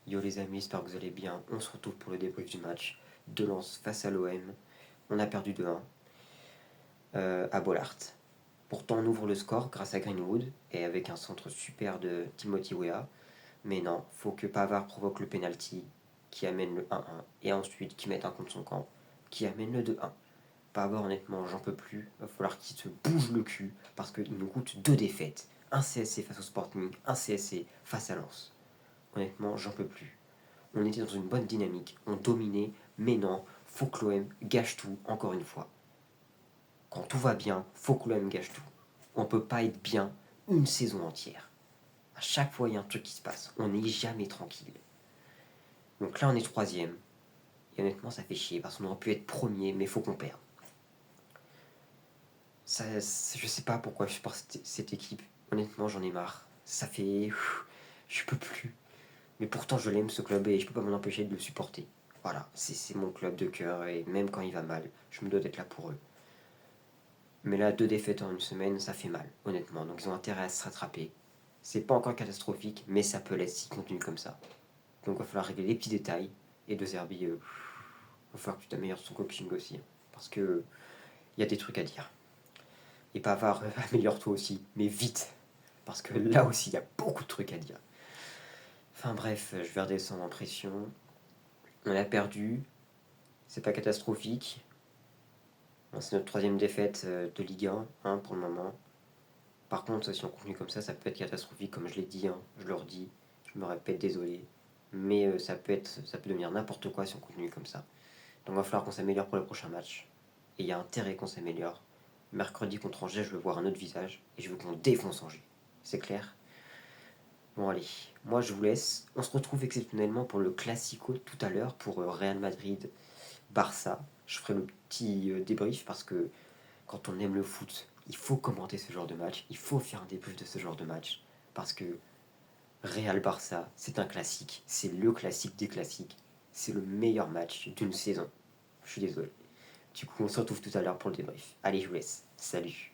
Yo les amis, j'espère que vous allez bien. On se retrouve pour le débrief du match de Lens face à l'OM. On a perdu 2-1 à Bollaert. Pourtant, on ouvre le score grâce à Greenwood et avec un centre super de Timothy Weah. Mais non, faut que Pavard provoque le penalty qui amène le 1-1 et ensuite qui mette un contre son camp qui amène le 2-1. Pavard, honnêtement, j'en peux plus. Il va falloir qu'il se bouge le cul parce qu'il nous coûte 2 défaites. Un CSC face au Sporting, un CSC face à Lens. Honnêtement, j'en peux plus. On était dans une bonne dynamique, on dominait, mais non, faut que l'OM gâche tout encore une fois. Quand tout va bien, faut que l'OM gâche tout. On peut pas être bien une saison entière. À chaque fois, il y a un truc qui se passe. On n'est jamais tranquille. Donc là, on est troisième. Et honnêtement, ça fait chier parce qu'on aurait pu être premier, mais faut qu'on perde. Ça, je sais pas pourquoi je supporte cette équipe. Honnêtement, j'en ai marre. Ça fait. Je peux plus. Mais pourtant, je l'aime ce club et je peux pas m'en empêcher de le supporter. Voilà, c'est mon club de cœur et même quand il va mal, je me dois d'être là pour eux. Mais là, 2 défaites en une semaine, ça fait mal, honnêtement. Donc ils ont intérêt à se rattraper. C'est pas encore catastrophique, mais ça peut l'être s'ils continuent comme ça. Donc il va falloir régler les petits détails. Et De Zerbi, il va falloir que tu t'améliores son coaching aussi. Parce que il y a des trucs à dire. Et Pavard, améliore-toi aussi, mais vite. Parce que là aussi, il y a beaucoup de trucs à dire. Enfin bref, je vais redescendre en pression. On a perdu, c'est pas catastrophique. C'est notre troisième défaite de Ligue 1 hein, pour le moment. Par contre, si on continue comme ça peut être catastrophique, comme je l'ai dit, hein, je le redis, je me répète, désolé. Mais ça peut devenir n'importe quoi si on continue comme ça. Donc il va falloir qu'on s'améliore pour le prochain match. Et il y a intérêt qu'on s'améliore. Mercredi contre Angers, je veux voir un autre visage et je veux qu'on défonce Angers. C'est clair? Bon allez, moi je vous laisse. On se retrouve exceptionnellement pour le Classico tout à l'heure, pour Real Madrid Barça. Je ferai le petit débrief parce que quand on aime le foot, il faut commenter ce genre de match, il faut faire un débrief de ce genre de match parce que Real Barça, c'est un classique, c'est le classique des classiques, c'est le meilleur match d'une saison. Je suis désolé. Du coup, on se retrouve tout à l'heure pour le débrief. Allez, je vous laisse. Salut.